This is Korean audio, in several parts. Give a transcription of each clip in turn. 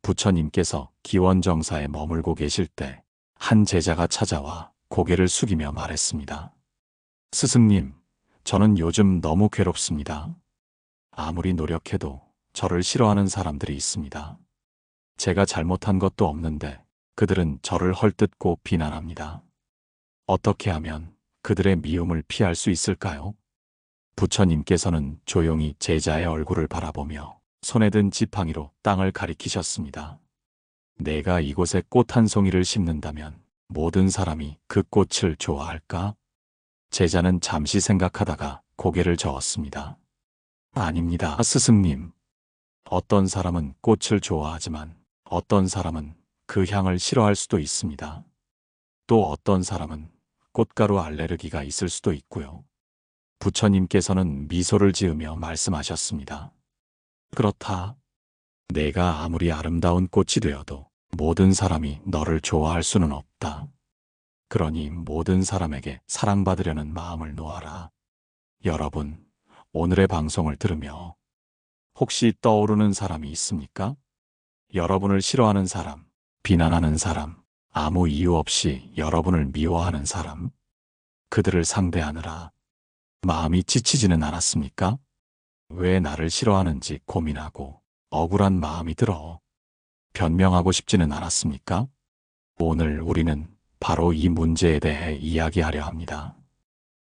부처님께서 기원정사에 머물고 계실 때 한 제자가 찾아와 고개를 숙이며 말했습니다. 스승님, 저는 요즘 너무 괴롭습니다. 아무리 노력해도 저를 싫어하는 사람들이 있습니다. 제가 잘못한 것도 없는데 그들은 저를 헐뜯고 비난합니다. 어떻게 하면 그들의 미움을 피할 수 있을까요? 부처님께서는 조용히 제자의 얼굴을 바라보며 손에 든 지팡이로 땅을 가리키셨습니다. 내가 이곳에 꽃 한 송이를 심는다면 모든 사람이 그 꽃을 좋아할까? 제자는 잠시 생각하다가 고개를 저었습니다. 아닙니다, 스승님. 어떤 사람은 꽃을 좋아하지만 어떤 사람은 그 향을 싫어할 수도 있습니다. 또 어떤 사람은 꽃가루 알레르기가 있을 수도 있고요. 부처님께서는 미소를 지으며 말씀하셨습니다. 그렇다. 내가 아무리 아름다운 꽃이 되어도 모든 사람이 너를 좋아할 수는 없다. 그러니 모든 사람에게 사랑받으려는 마음을 놓아라. 여러분, 오늘의 방송을 들으며 혹시 떠오르는 사람이 있습니까? 여러분을 싫어하는 사람, 비난하는 사람, 아무 이유 없이 여러분을 미워하는 사람, 그들을 상대하느라 마음이 지치지는 않았습니까? 왜 나를 싫어하는지 고민하고 억울한 마음이 들어 변명하고 싶지는 않았습니까? 오늘 우리는 바로 이 문제에 대해 이야기하려 합니다.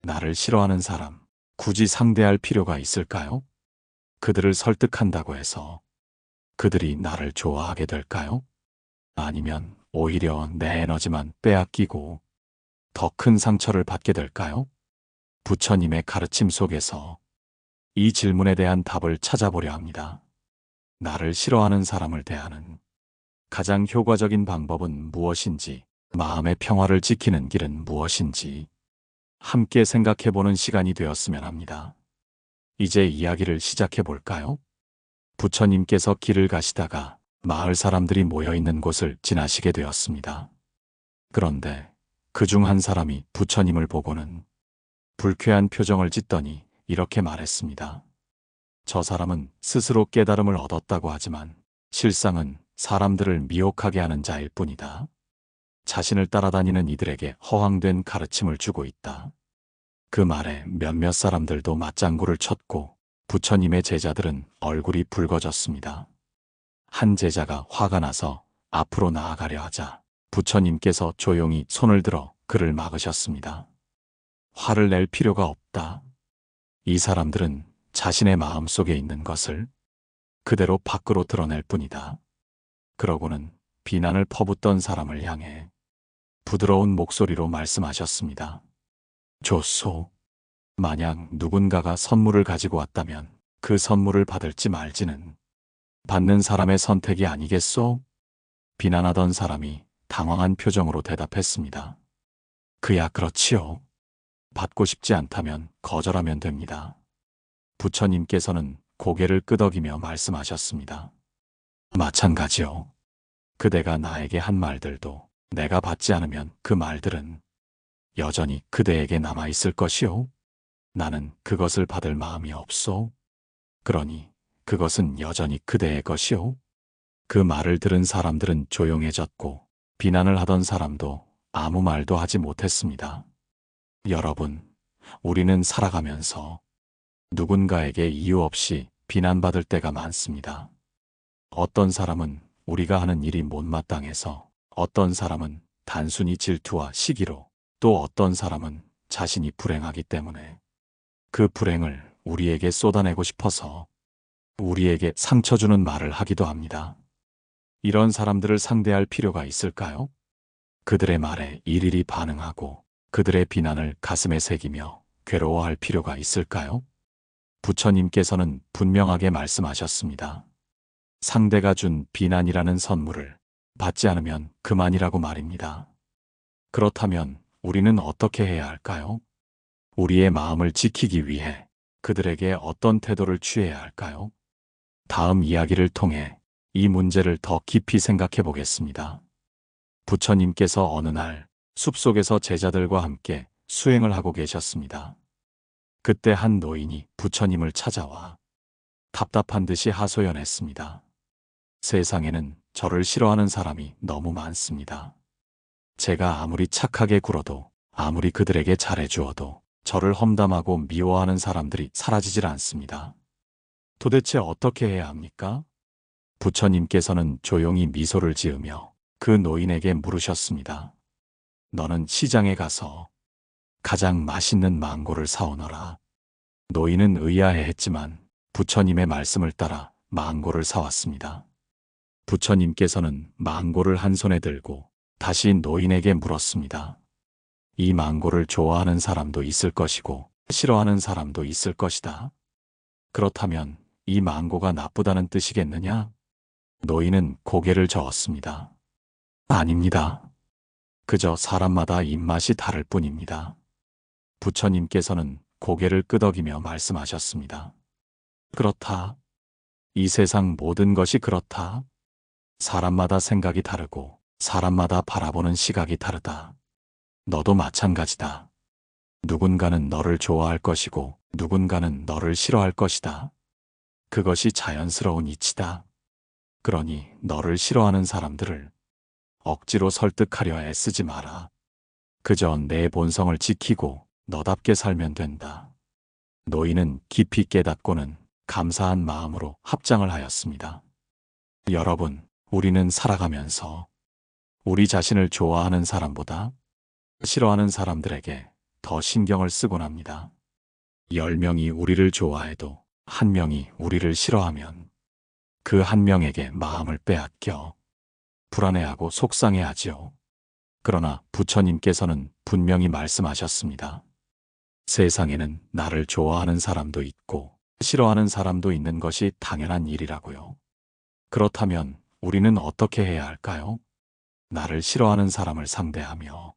나를 싫어하는 사람, 굳이 상대할 필요가 있을까요? 그들을 설득한다고 해서 그들이 나를 좋아하게 될까요? 아니면 오히려 내 에너지만 빼앗기고 더 큰 상처를 받게 될까요? 부처님의 가르침 속에서 이 질문에 대한 답을 찾아보려 합니다. 나를 싫어하는 사람을 대하는 가장 효과적인 방법은 무엇인지, 마음의 평화를 지키는 길은 무엇인지 함께 생각해보는 시간이 되었으면 합니다. 이제 이야기를 시작해 볼까요? 부처님께서 길을 가시다가 마을 사람들이 모여있는 곳을 지나시게 되었습니다. 그런데 그중 한 사람이 부처님을 보고는 불쾌한 표정을 짓더니 이렇게 말했습니다. 저 사람은 스스로 깨달음을 얻었다고 하지만 실상은 사람들을 미혹하게 하는 자일 뿐이다. 자신을 따라다니는 이들에게 허황된 가르침을 주고 있다. 그 말에 몇몇 사람들도 맞장구를 쳤고 부처님의 제자들은 얼굴이 붉어졌습니다. 한 제자가 화가 나서 앞으로 나아가려 하자 부처님께서 조용히 손을 들어 그를 막으셨습니다. 화를 낼 필요가 없다. 이 사람들은 자신의 마음 속에 있는 것을 그대로 밖으로 드러낼 뿐이다. 그러고는 비난을 퍼붓던 사람을 향해 부드러운 목소리로 말씀하셨습니다. 좋소. 만약 누군가가 선물을 가지고 왔다면 그 선물을 받을지 말지는 받는 사람의 선택이 아니겠소? 비난하던 사람이 당황한 표정으로 대답했습니다. 그야 그렇지요. 받고 싶지 않다면 거절하면 됩니다. 부처님께서는 고개를 끄덕이며 말씀하셨습니다. 마찬가지요. 그대가 나에게 한 말들도 내가 받지 않으면 그 말들은 여전히 그대에게 남아있을 것이요. 나는 그것을 받을 마음이 없소. 그러니 그것은 여전히 그대의 것이요. 그 말을 들은 사람들은 조용해졌고 비난을 하던 사람도 아무 말도 하지 못했습니다. 여러분, 우리는 살아가면서 누군가에게 이유 없이 비난받을 때가 많습니다. 어떤 사람은 우리가 하는 일이 못마땅해서, 어떤 사람은 단순히 질투와 시기로, 또 어떤 사람은 자신이 불행하기 때문에 그 불행을 우리에게 쏟아내고 싶어서 우리에게 상처 주는 말을 하기도 합니다. 이런 사람들을 상대할 필요가 있을까요? 그들의 말에 일일이 반응하고 그들의 비난을 가슴에 새기며 괴로워할 필요가 있을까요? 부처님께서는 분명하게 말씀하셨습니다. 상대가 준 비난이라는 선물을 받지 않으면 그만이라고 말입니다. 그렇다면 우리는 어떻게 해야 할까요? 우리의 마음을 지키기 위해 그들에게 어떤 태도를 취해야 할까요? 다음 이야기를 통해 이 문제를 더 깊이 생각해 보겠습니다. 부처님께서 어느 날 숲속에서 제자들과 함께 수행을 하고 계셨습니다. 그때 한 노인이 부처님을 찾아와 답답한 듯이 하소연했습니다. 세상에는 저를 싫어하는 사람이 너무 많습니다. 제가 아무리 착하게 굴어도, 아무리 그들에게 잘해주어도 저를 험담하고 미워하는 사람들이 사라지질 않습니다. 도대체 어떻게 해야 합니까? 부처님께서는 조용히 미소를 지으며 그 노인에게 물으셨습니다. 너는 시장에 가서 가장 맛있는 망고를 사오너라. 노인은 의아해했지만 부처님의 말씀을 따라 망고를 사왔습니다. 부처님께서는 망고를 한 손에 들고 다시 노인에게 물었습니다. 이 망고를 좋아하는 사람도 있을 것이고 싫어하는 사람도 있을 것이다. 그렇다면 이 망고가 나쁘다는 뜻이겠느냐? 노인은 고개를 저었습니다. 아닙니다. 그저 사람마다 입맛이 다를 뿐입니다. 부처님께서는 고개를 끄덕이며 말씀하셨습니다. 그렇다. 이 세상 모든 것이 그렇다. 사람마다 생각이 다르고 사람마다 바라보는 시각이 다르다. 너도 마찬가지다. 누군가는 너를 좋아할 것이고 누군가는 너를 싫어할 것이다. 그것이 자연스러운 이치다. 그러니 너를 싫어하는 사람들을 억지로 설득하려 애쓰지 마라. 그저 내 본성을 지키고 너답게 살면 된다. 노인은 깊이 깨닫고는 감사한 마음으로 합장을 하였습니다. 여러분, 우리는 살아가면서 우리 자신을 좋아하는 사람보다 싫어하는 사람들에게 더 신경을 쓰곤 합니다. 10명이 우리를 좋아해도 1명이 우리를 싫어하면 그 1명에게 마음을 빼앗겨 불안해하고 속상해하지요. 그러나 부처님께서는 분명히 말씀하셨습니다. 세상에는 나를 좋아하는 사람도 있고 싫어하는 사람도 있는 것이 당연한 일이라고요. 그렇다면 우리는 어떻게 해야 할까요? 나를 싫어하는 사람을 상대하며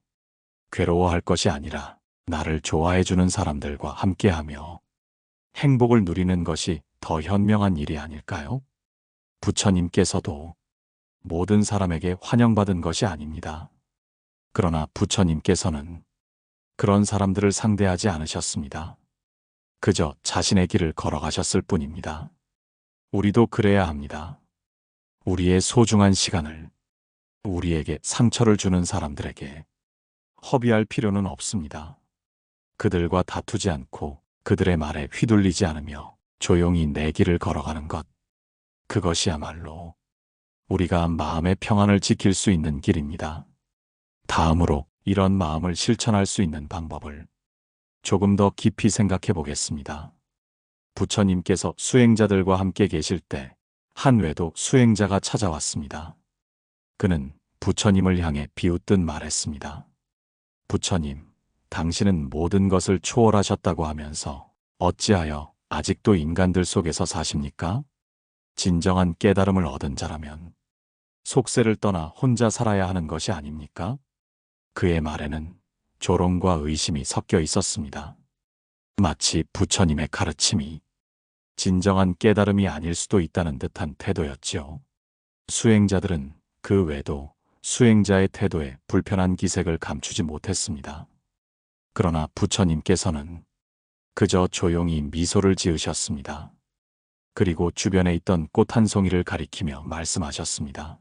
괴로워할 것이 아니라 나를 좋아해주는 사람들과 함께하며 행복을 누리는 것이 더 현명한 일이 아닐까요? 부처님께서도 모든 사람에게 환영받은 것이 아닙니다. 그러나 부처님께서는 그런 사람들을 상대하지 않으셨습니다. 그저 자신의 길을 걸어가셨을 뿐입니다. 우리도 그래야 합니다. 우리의 소중한 시간을 우리에게 상처를 주는 사람들에게 허비할 필요는 없습니다. 그들과 다투지 않고 그들의 말에 휘둘리지 않으며 조용히 내 길을 걸어가는 것. 그것이야말로 우리가 마음의 평안을 지킬 수 있는 길입니다. 다음으로 이런 마음을 실천할 수 있는 방법을 조금 더 깊이 생각해 보겠습니다. 부처님께서 수행자들과 함께 계실 때 한 외도 수행자가 찾아왔습니다. 그는 부처님을 향해 비웃듯 말했습니다. 부처님, 당신은 모든 것을 초월하셨다고 하면서 어찌하여 아직도 인간들 속에서 사십니까? 진정한 깨달음을 얻은 자라면 속세를 떠나 혼자 살아야 하는 것이 아닙니까? 그의 말에는 조롱과 의심이 섞여 있었습니다. 마치 부처님의 가르침이 진정한 깨달음이 아닐 수도 있다는 듯한 태도였지요. 수행자들은 그 외도 수행자의 태도에 불편한 기색을 감추지 못했습니다. 그러나 부처님께서는 그저 조용히 미소를 지으셨습니다. 그리고 주변에 있던 꽃 한 송이를 가리키며 말씀하셨습니다.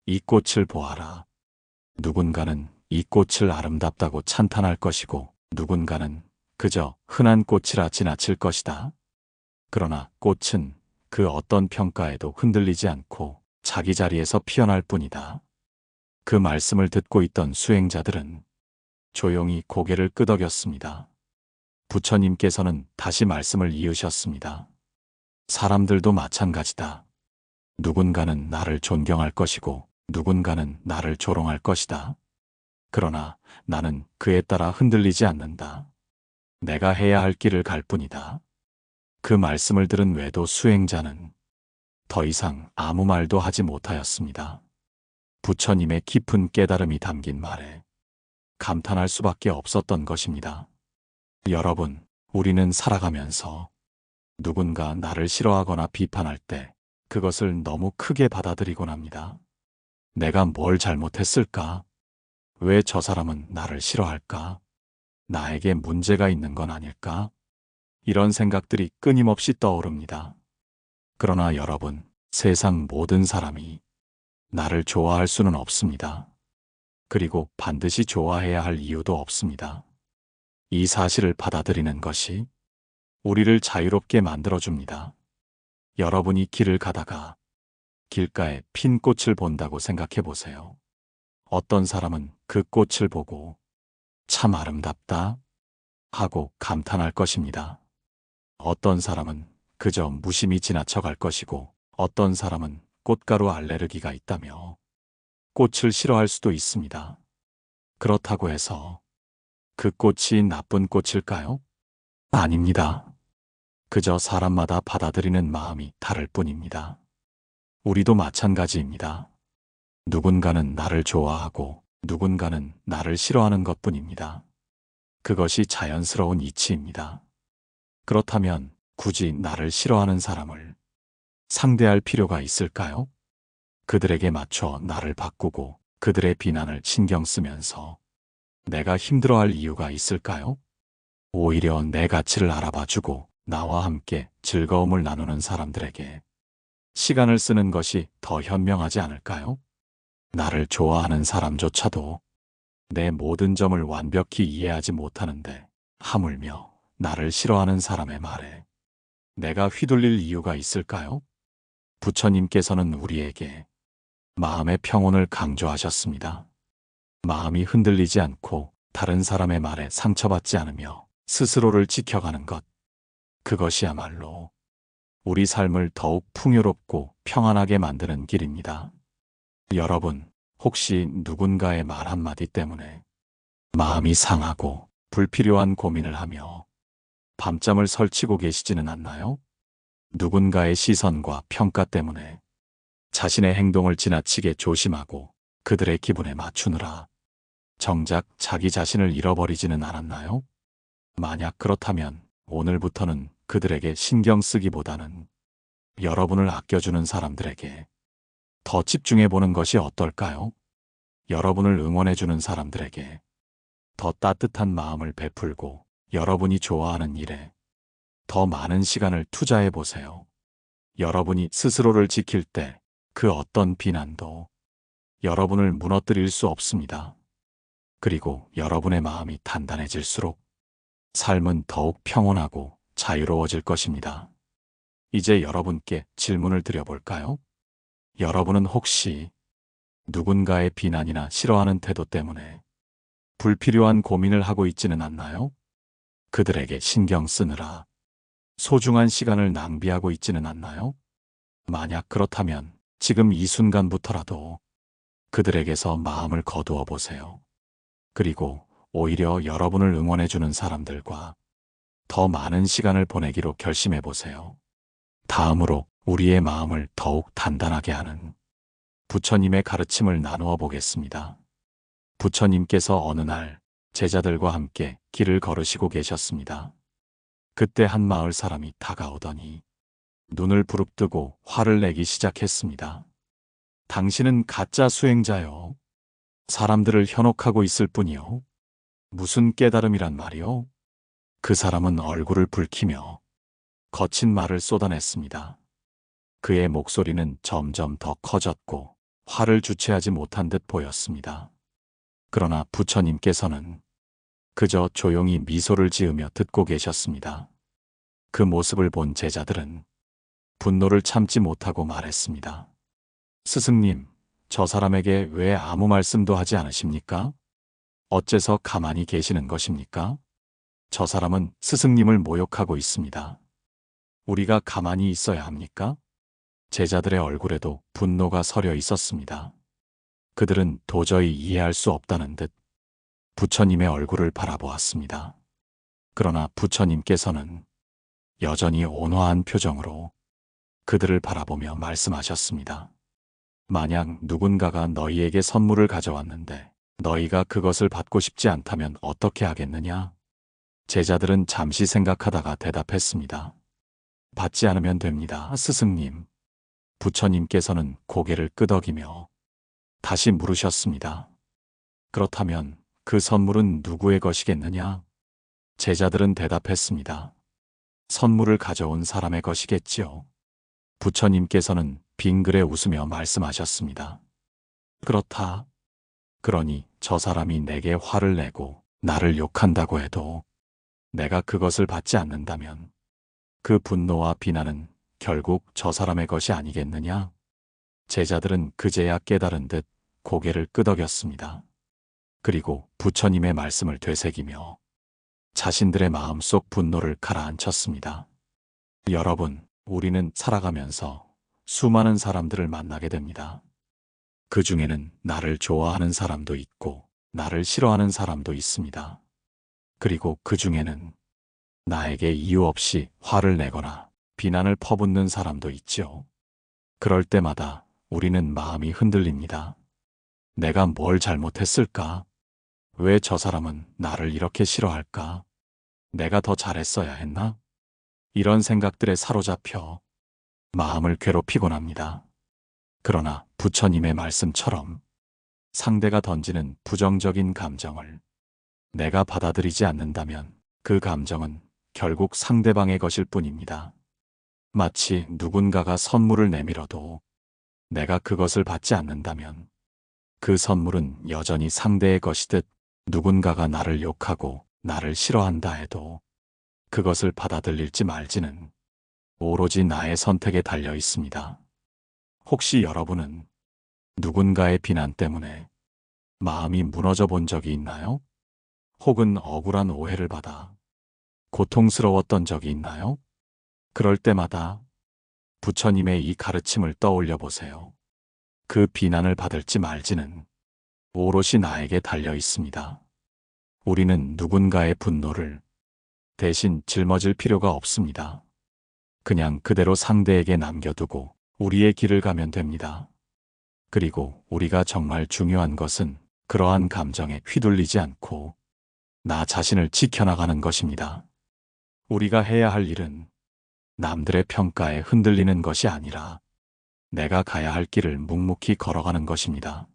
이 꽃을 보아라. 누군가는 이 꽃을 아름답다고 찬탄할 것이고 누군가는 그저 흔한 꽃이라 지나칠 것이다. 그러나 꽃은 그 어떤 평가에도 흔들리지 않고 자기 자리에서 피어날 뿐이다. 그 말씀을 듣고 있던 수행자들은 조용히 고개를 끄덕였습니다. 부처님께서는 다시 말씀을 이으셨습니다. 사람들도 마찬가지다. 누군가는 나를 존경할 것이고 누군가는 나를 조롱할 것이다. 그러나 나는 그에 따라 흔들리지 않는다. 내가 해야 할 길을 갈 뿐이다. 그 말씀을 들은 외도 수행자는 더 이상 아무 말도 하지 못하였습니다. 부처님의 깊은 깨달음이 담긴 말에 감탄할 수밖에 없었던 것입니다. 여러분, 우리는 살아가면서 누군가 나를 싫어하거나 비판할 때 그것을 너무 크게 받아들이곤 합니다. 내가 뭘 잘못했을까? 왜 저 사람은 나를 싫어할까? 나에게 문제가 있는 건 아닐까? 이런 생각들이 끊임없이 떠오릅니다. 그러나 여러분, 세상 모든 사람이 나를 좋아할 수는 없습니다. 그리고 반드시 좋아해야 할 이유도 없습니다. 이 사실을 받아들이는 것이 우리를 자유롭게 만들어줍니다. 여러분이 길을 가다가 길가에 핀 꽃을 본다고 생각해 보세요. 어떤 사람은 그 꽃을 보고 참 아름답다 하고 감탄할 것입니다. 어떤 사람은 그저 무심히 지나쳐 갈 것이고, 어떤 사람은 꽃가루 알레르기가 있다며 꽃을 싫어할 수도 있습니다. 그렇다고 해서 그 꽃이 나쁜 꽃일까요? 아닙니다. 그저 사람마다 받아들이는 마음이 다를 뿐입니다. 우리도 마찬가지입니다. 누군가는 나를 좋아하고 누군가는 나를 싫어하는 것뿐입니다. 그것이 자연스러운 이치입니다. 그렇다면 굳이 나를 싫어하는 사람을 상대할 필요가 있을까요? 그들에게 맞춰 나를 바꾸고 그들의 비난을 신경 쓰면서 내가 힘들어할 이유가 있을까요? 오히려 내 가치를 알아봐주고 나와 함께 즐거움을 나누는 사람들에게 시간을 쓰는 것이 더 현명하지 않을까요? 나를 좋아하는 사람조차도 내 모든 점을 완벽히 이해하지 못하는데 하물며 나를 싫어하는 사람의 말에 내가 휘둘릴 이유가 있을까요? 부처님께서는 우리에게 마음의 평온을 강조하셨습니다. 마음이 흔들리지 않고 다른 사람의 말에 상처받지 않으며 스스로를 지켜가는 것, 그것이야말로 우리 삶을 더욱 풍요롭고 평안하게 만드는 길입니다. 여러분, 혹시 누군가의 말 한마디 때문에 마음이 상하고 불필요한 고민을 하며 밤잠을 설치고 계시지는 않나요? 누군가의 시선과 평가 때문에 자신의 행동을 지나치게 조심하고 그들의 기분에 맞추느라 정작 자기 자신을 잃어버리지는 않았나요? 만약 그렇다면 오늘부터는 그들에게 신경 쓰기보다는 여러분을 아껴주는 사람들에게 더 집중해 보는 것이 어떨까요? 여러분을 응원해주는 사람들에게 더 따뜻한 마음을 베풀고 여러분이 좋아하는 일에 더 많은 시간을 투자해 보세요. 여러분이 스스로를 지킬 때 그 어떤 비난도 여러분을 무너뜨릴 수 없습니다. 그리고 여러분의 마음이 단단해질수록 삶은 더욱 평온하고 자유로워질 것입니다. 이제 여러분께 질문을 드려볼까요? 여러분은 혹시 누군가의 비난이나 싫어하는 태도 때문에 불필요한 고민을 하고 있지는 않나요? 그들에게 신경 쓰느라 소중한 시간을 낭비하고 있지는 않나요? 만약 그렇다면 지금 이 순간부터라도 그들에게서 마음을 거두어 보세요. 그리고 오히려 여러분을 응원해주는 사람들과 더 많은 시간을 보내기로 결심해 보세요. 다음으로 우리의 마음을 더욱 단단하게 하는 부처님의 가르침을 나누어 보겠습니다. 부처님께서 어느 날 제자들과 함께 길을 걸으시고 계셨습니다. 그때 한 마을 사람이 다가오더니 눈을 부릅뜨고 화를 내기 시작했습니다. 당신은 가짜 수행자요. 사람들을 현혹하고 있을 뿐이요. 무슨 깨달음이란 말이요? 그 사람은 얼굴을 붉히며 거친 말을 쏟아냈습니다. 그의 목소리는 점점 더 커졌고 화를 주체하지 못한 듯 보였습니다. 그러나 부처님께서는 그저 조용히 미소를 지으며 듣고 계셨습니다. 그 모습을 본 제자들은 분노를 참지 못하고 말했습니다. 스승님, 저 사람에게 왜 아무 말씀도 하지 않으십니까? 어째서 가만히 계시는 것입니까? 저 사람은 스승님을 모욕하고 있습니다. 우리가 가만히 있어야 합니까? 제자들의 얼굴에도 분노가 서려 있었습니다. 그들은 도저히 이해할 수 없다는 듯 부처님의 얼굴을 바라보았습니다. 그러나 부처님께서는 여전히 온화한 표정으로 그들을 바라보며 말씀하셨습니다. 만약 누군가가 너희에게 선물을 가져왔는데 너희가 그것을 받고 싶지 않다면 어떻게 하겠느냐? 제자들은 잠시 생각하다가 대답했습니다. 받지 않으면 됩니다, 스승님. 부처님께서는 고개를 끄덕이며 다시 물으셨습니다. 그렇다면 그 선물은 누구의 것이겠느냐? 제자들은 대답했습니다. 선물을 가져온 사람의 것이겠지요. 부처님께서는 빙그레 웃으며 말씀하셨습니다. 그렇다. 그러니 저 사람이 내게 화를 내고 나를 욕한다고 해도 내가 그것을 받지 않는다면 그 분노와 비난은 결국 저 사람의 것이 아니겠느냐? 제자들은 그제야 깨달은 듯 고개를 끄덕였습니다. 그리고 부처님의 말씀을 되새기며 자신들의 마음속 분노를 가라앉혔습니다. 여러분, 우리는 살아가면서 수많은 사람들을 만나게 됩니다. 그 중에는 나를 좋아하는 사람도 있고 나를 싫어하는 사람도 있습니다. 그리고 그 중에는 나에게 이유 없이 화를 내거나 비난을 퍼붓는 사람도 있죠. 그럴 때마다 우리는 마음이 흔들립니다. 내가 뭘 잘못했을까? 왜 저 사람은 나를 이렇게 싫어할까? 내가 더 잘했어야 했나? 이런 생각들에 사로잡혀 마음을 괴롭히곤 합니다. 그러나 부처님의 말씀처럼 상대가 던지는 부정적인 감정을 내가 받아들이지 않는다면 그 감정은 결국 상대방의 것일 뿐입니다. 마치 누군가가 선물을 내밀어도 내가 그것을 받지 않는다면 그 선물은 여전히 상대의 것이듯 누군가가 나를 욕하고 나를 싫어한다 해도 그것을 받아들일지 말지는 오로지 나의 선택에 달려 있습니다. 혹시 여러분은 누군가의 비난 때문에 마음이 무너져 본 적이 있나요? 혹은 억울한 오해를 받아 고통스러웠던 적이 있나요? 그럴 때마다 부처님의 이 가르침을 떠올려 보세요. 그 비난을 받을지 말지는 오롯이 나에게 달려 있습니다. 우리는 누군가의 분노를 대신 짊어질 필요가 없습니다. 그냥 그대로 상대에게 남겨두고 우리의 길을 가면 됩니다. 그리고 우리가 정말 중요한 것은 그러한 감정에 휘둘리지 않고 나 자신을 지켜나가는 것입니다. 우리가 해야 할 일은 남들의 평가에 흔들리는 것이 아니라 내가 가야 할 길을 묵묵히 걸어가는 것입니다.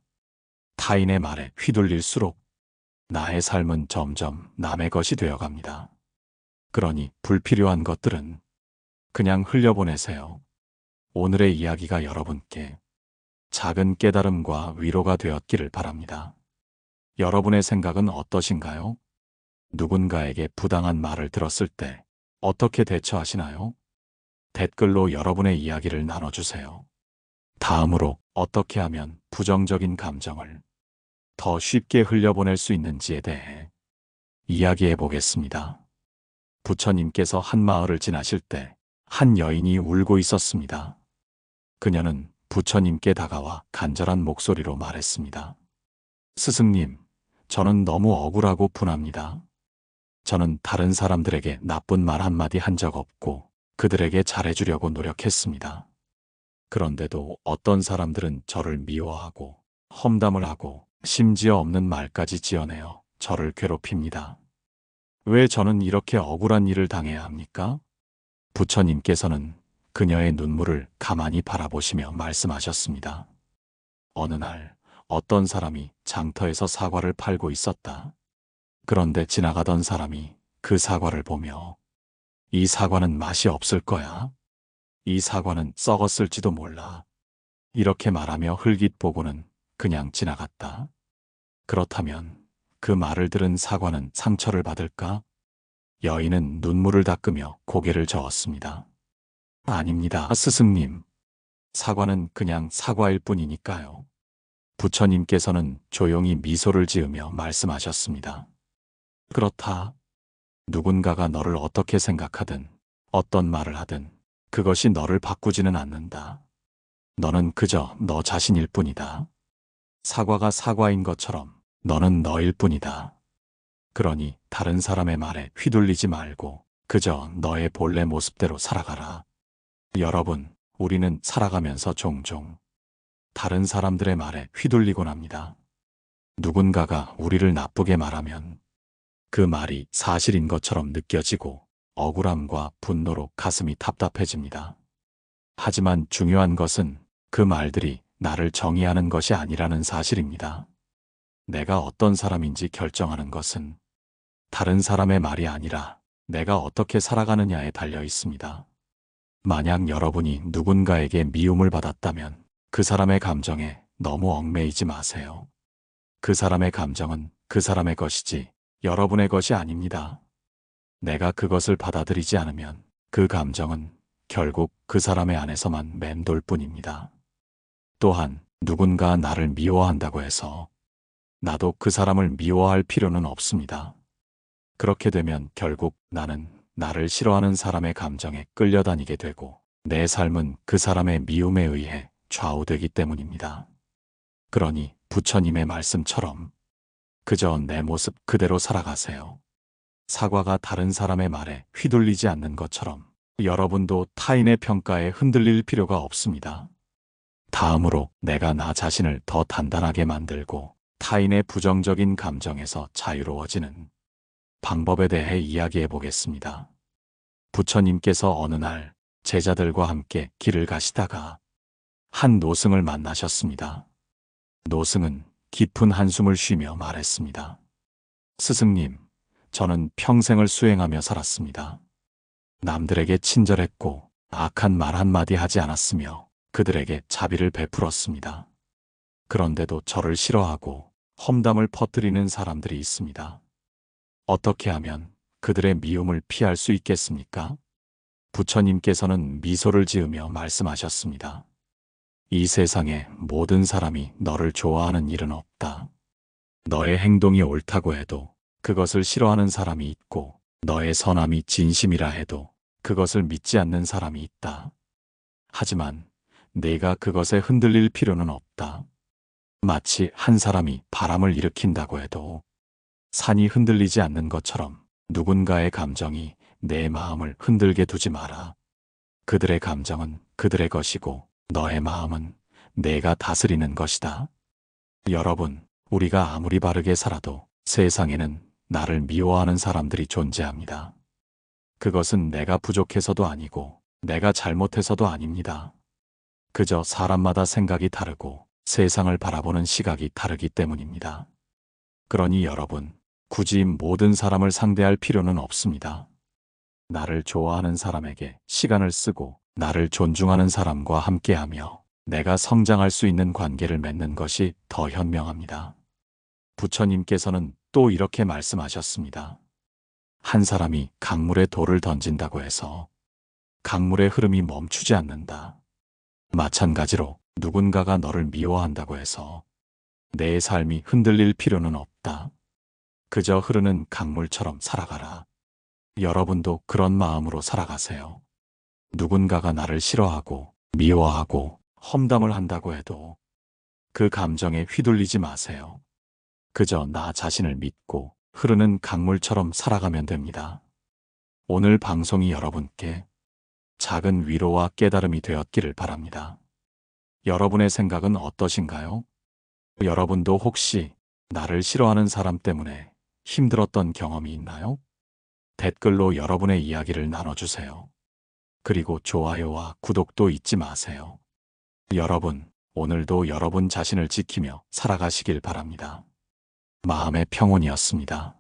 타인의 말에 휘둘릴수록 나의 삶은 점점 남의 것이 되어갑니다. 그러니 불필요한 것들은 그냥 흘려보내세요. 오늘의 이야기가 여러분께 작은 깨달음과 위로가 되었기를 바랍니다. 여러분의 생각은 어떠신가요? 누군가에게 부당한 말을 들었을 때 어떻게 대처하시나요? 댓글로 여러분의 이야기를 나눠주세요. 다음으로 어떻게 하면 부정적인 감정을 더 쉽게 흘려보낼 수 있는지에 대해 이야기해 보겠습니다. 부처님께서 한 마을을 지나실 때 한 여인이 울고 있었습니다. 그녀는 부처님께 다가와 간절한 목소리로 말했습니다. 스승님, 저는 너무 억울하고 분합니다. 저는 다른 사람들에게 나쁜 말 한마디 한 적 없고 그들에게 잘해주려고 노력했습니다. 그런데도 어떤 사람들은 저를 미워하고 험담을 하고 심지어 없는 말까지 지어내어 저를 괴롭힙니다. 왜 저는 이렇게 억울한 일을 당해야 합니까? 부처님께서는 그녀의 눈물을 가만히 바라보시며 말씀하셨습니다. 어느 날 어떤 사람이 장터에서 사과를 팔고 있었다. 그런데 지나가던 사람이 그 사과를 보며 이 사과는 맛이 없을 거야. 이 사과는 썩었을지도 몰라. 이렇게 말하며 흘깃보고는 그냥 지나갔다. 그렇다면 그 말을 들은 사과는 상처를 받을까? 여인은 눈물을 닦으며 고개를 저었습니다. 아닙니다, 스승님. 사과는 그냥 사과일 뿐이니까요. 부처님께서는 조용히 미소를 지으며 말씀하셨습니다. 그렇다. 누군가가 너를 어떻게 생각하든 어떤 말을 하든 그것이 너를 바꾸지는 않는다. 너는 그저 너 자신일 뿐이다. 사과가 사과인 것처럼 너는 너일 뿐이다. 그러니 다른 사람의 말에 휘둘리지 말고 그저 너의 본래 모습대로 살아가라. 여러분, 우리는 살아가면서 종종 다른 사람들의 말에 휘둘리곤 합니다. 누군가가 우리를 나쁘게 말하면 그 말이 사실인 것처럼 느껴지고 억울함과 분노로 가슴이 답답해집니다. 하지만 중요한 것은 그 말들이 나를 정의하는 것이 아니라는 사실입니다. 내가 어떤 사람인지 결정하는 것은 다른 사람의 말이 아니라 내가 어떻게 살아가느냐에 달려 있습니다. 만약 여러분이 누군가에게 미움을 받았다면 그 사람의 감정에 너무 얽매이지 마세요. 그 사람의 감정은 그 사람의 것이지 여러분의 것이 아닙니다. 내가 그것을 받아들이지 않으면 그 감정은 결국 그 사람의 안에서만 맴돌 뿐입니다. 또한 누군가 나를 미워한다고 해서 나도 그 사람을 미워할 필요는 없습니다. 그렇게 되면 결국 나는 나를 싫어하는 사람의 감정에 끌려다니게 되고 내 삶은 그 사람의 미움에 의해 좌우되기 때문입니다. 그러니 부처님의 말씀처럼 그저 내 모습 그대로 살아가세요. 사과가 다른 사람의 말에 휘둘리지 않는 것처럼 여러분도 타인의 평가에 흔들릴 필요가 없습니다. 다음으로 내가 나 자신을 더 단단하게 만들고 타인의 부정적인 감정에서 자유로워지는 방법에 대해 이야기해 보겠습니다. 부처님께서 어느 날 제자들과 함께 길을 가시다가 한 노승을 만나셨습니다. 노승은 깊은 한숨을 쉬며 말했습니다. 스승님, 저는 평생을 수행하며 살았습니다. 남들에게 친절했고 악한 말 한마디 하지 않았으며 그들에게 자비를 베풀었습니다. 그런데도 저를 싫어하고 험담을 퍼뜨리는 사람들이 있습니다. 어떻게 하면 그들의 미움을 피할 수 있겠습니까? 부처님께서는 미소를 지으며 말씀하셨습니다. 이 세상에 모든 사람이 너를 좋아하는 일은 없다. 너의 행동이 옳다고 해도 그것을 싫어하는 사람이 있고 너의 선함이 진심이라 해도 그것을 믿지 않는 사람이 있다. 하지만 네가 그것에 흔들릴 필요는 없다. 마치 한 사람이 바람을 일으킨다고 해도 산이 흔들리지 않는 것처럼 누군가의 감정이 내 마음을 흔들게 두지 마라. 그들의 감정은 그들의 것이고 너의 마음은 내가 다스리는 것이다. 여러분, 우리가 아무리 바르게 살아도 세상에는 나를 미워하는 사람들이 존재합니다. 그것은 내가 부족해서도 아니고 내가 잘못해서도 아닙니다. 그저 사람마다 생각이 다르고 세상을 바라보는 시각이 다르기 때문입니다. 그러니 여러분, 굳이 모든 사람을 상대할 필요는 없습니다. 나를 좋아하는 사람에게 시간을 쓰고 나를 존중하는 사람과 함께하며 내가 성장할 수 있는 관계를 맺는 것이 더 현명합니다. 부처님께서는 또 이렇게 말씀하셨습니다. 한 사람이 강물에 돌을 던진다고 해서 강물의 흐름이 멈추지 않는다. 마찬가지로 누군가가 너를 미워한다고 해서 내 삶이 흔들릴 필요는 없다. 그저 흐르는 강물처럼 살아가라. 여러분도 그런 마음으로 살아가세요. 누군가가 나를 싫어하고 미워하고 험담을 한다고 해도 그 감정에 휘둘리지 마세요. 그저 나 자신을 믿고 흐르는 강물처럼 살아가면 됩니다. 오늘 방송이 여러분께 작은 위로와 깨달음이 되었기를 바랍니다. 여러분의 생각은 어떠신가요? 여러분도 혹시 나를 싫어하는 사람 때문에 힘들었던 경험이 있나요? 댓글로 여러분의 이야기를 나눠주세요. 그리고 좋아요와 구독도 잊지 마세요. 여러분, 오늘도 여러분 자신을 지키며 살아가시길 바랍니다. 마음의 평온이었습니다.